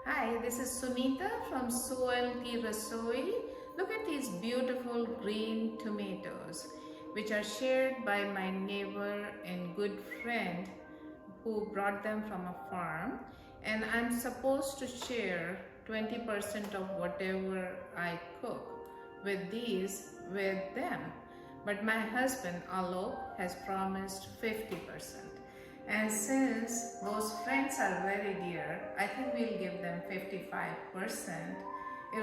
Hi, this is Sunita from Su Rasoi. Look at these beautiful green tomatoes which are shared by my neighbor and good friend who brought them from a farm, and I'm supposed to share 20% of whatever I cook with them. But my husband Alok has promised 50%. And since those friends are very dear, I think we'll give them 55%,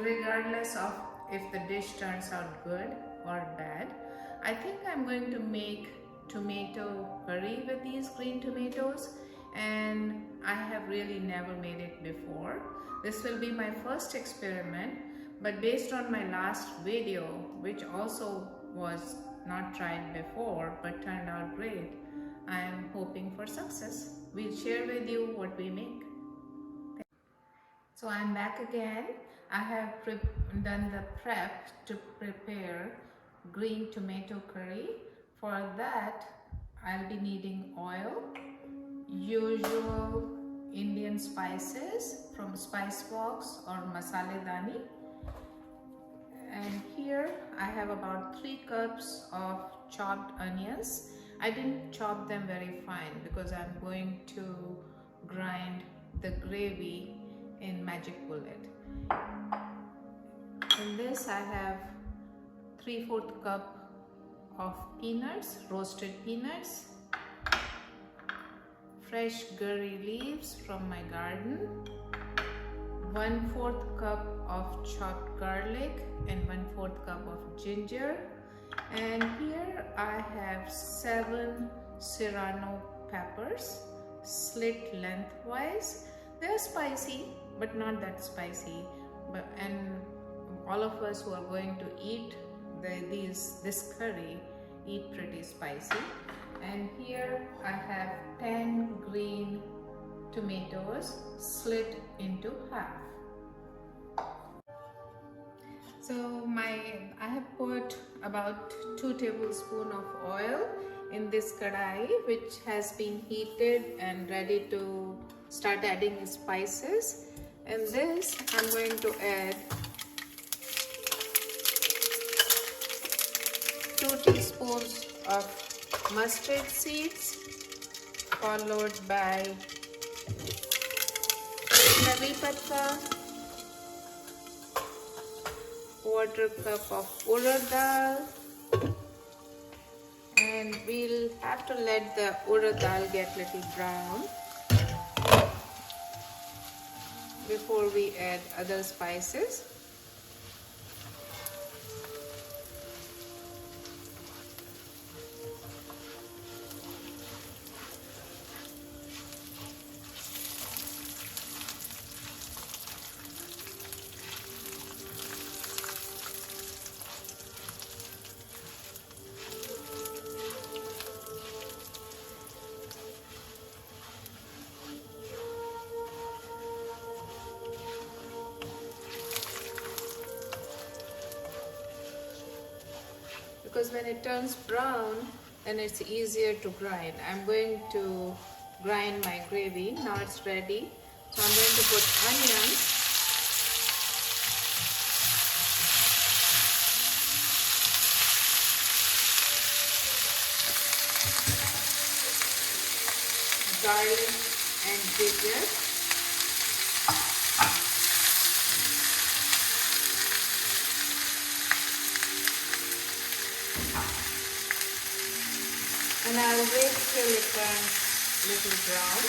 regardless of if the dish turns out good or bad. I think I'm going to make tomato curry with these green tomatoes, and I have really never made it before. This will be my first experiment, but based on my last video, which also was not tried before but turned out great, I am hoping for success. We'll share with you what we make. So I'm back again. I have done the prep to prepare green tomato curry. For that, I'll be needing oil, usual Indian spices from spice box or masale dani. And here I have about 3 cups of chopped onions. I didn't chop them very fine because I'm going to grind the gravy in Magic Bullet. In this I have 3/4 cup of peanuts, roasted peanuts, fresh curry leaves from my garden, 1/4 cup of chopped garlic and 1/4 cup of ginger. And here I have 7 serrano peppers, slit lengthwise. They're spicy, but not that spicy. And all of us who are going to eat this curry eat pretty spicy. And here I have 10 green tomatoes slit into half. So I have put about 2 tablespoons of oil in this kadai, which has been heated and ready to start adding spices. And this I'm going to add 2 teaspoons of mustard seeds, followed by curry patta, 1/4 cup of urad dal, and we'll have to let the urad dal get little brown before we add other spices. Because when it turns brown, then it's easier to grind. I'm going to grind my gravy. Now it's ready. So I'm going to put onions, garlic and ginger, and I'll wait till it turns little brown.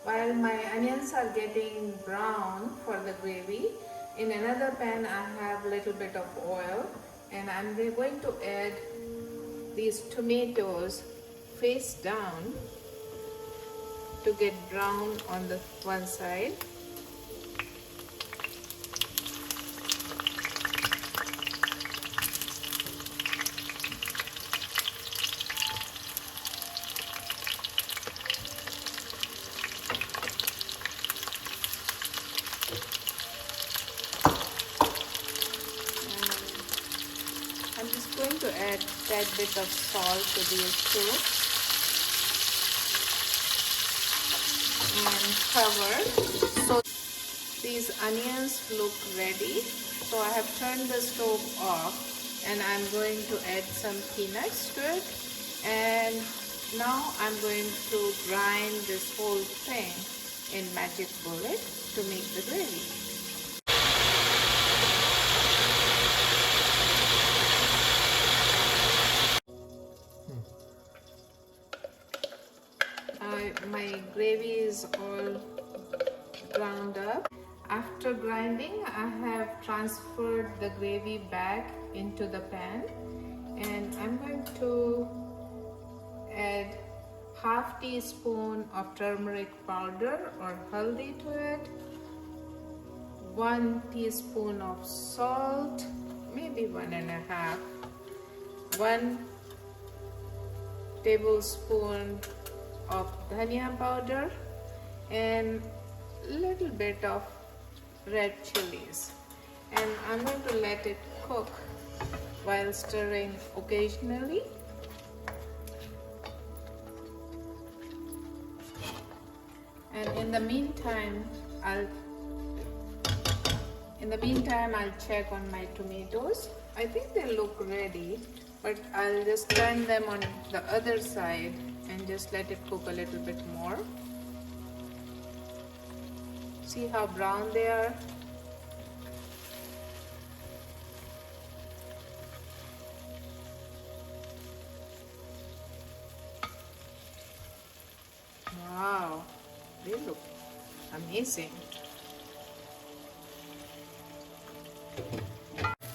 While my onions are getting brown for the gravy, in another pan I have a little bit of oil, and I'm going to add these tomatoes face down to get brown on the one side. I'm just going to add a tad bit of salt to these too. and cover. So these onions look ready. So I have turned the stove off and I'm going to add some peanuts to it. And now I'm going to grind this whole thing in magic bullet to make the gravy. My gravy is all ground up. After grinding, I have transferred the gravy back into the pan and I'm going to add half teaspoon of turmeric powder or haldi to it, 1 teaspoon of salt, maybe 1.5, 1 tablespoon of dhania powder and little bit of red chilies, and I'm going to let it cook while stirring occasionally. And in the meantime I'll check on my tomatoes. I think they look ready, but I'll just turn them on the other side and just let it cook a little bit more. See how brown they are? Wow, they look amazing.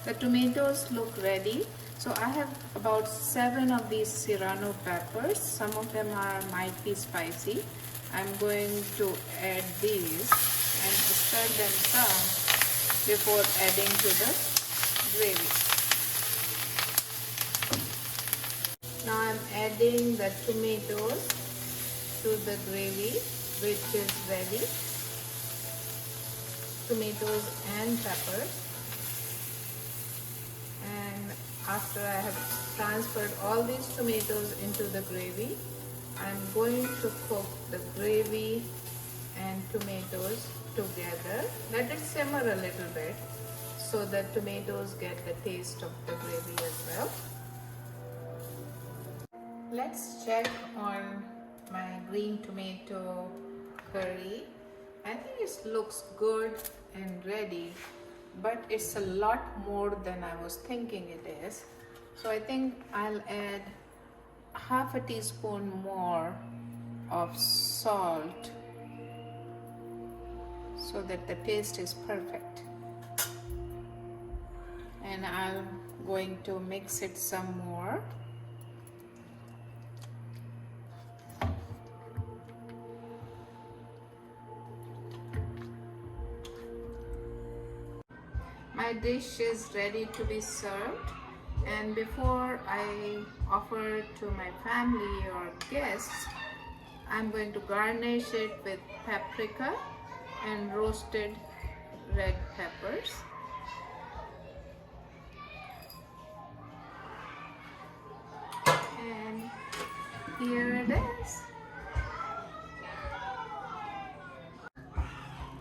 The tomatoes look ready. So I have about 7 of these serrano peppers. Some of them might be spicy. I'm going to add these and stir them some before adding to the gravy. Now I'm adding the tomatoes to the gravy, which is ready. Tomatoes and peppers. And after I have transferred all these tomatoes into the gravy, I'm going to cook the gravy and tomatoes together. Let it simmer a little bit so that tomatoes get the taste of the gravy as well. Let's check on my green tomato curry. I think it looks good and ready, but it's a lot more than I was thinking it is. So I think I'll add half a teaspoon more of salt so that the taste is perfect. And I'm going to mix it some more. My dish is ready to be served, and before I offer to my family or guests, I'm going to garnish it with paprika and roasted red peppers. And here it is.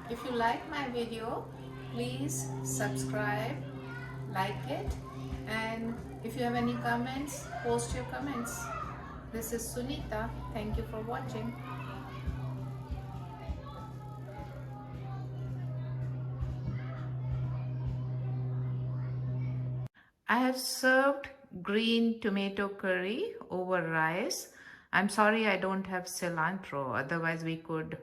If you like my video, please subscribe, like it, and if you have any comments, post your comments. This is Sunita. Thank you for watching. I have served green tomato curry over rice. I'm sorry I don't have cilantro, otherwise we could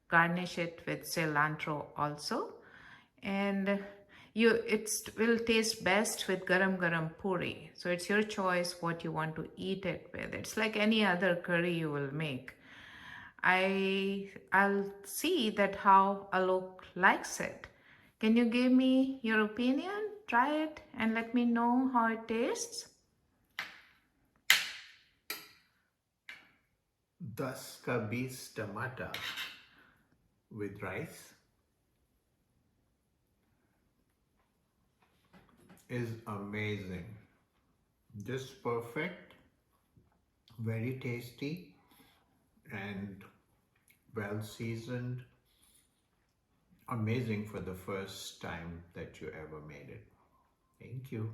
garnish it with cilantro also. And it will taste best with garam garam puri. So it's your choice what you want to eat it with. It's like any other curry you will make. I'll see that how Alok likes it. Can you give me your opinion? Try it and let me know how it tastes. Das ka Beese Tamatar with rice is amazing. Just perfect, very tasty, and well seasoned, amazing for the first time that you ever made it. Thank you.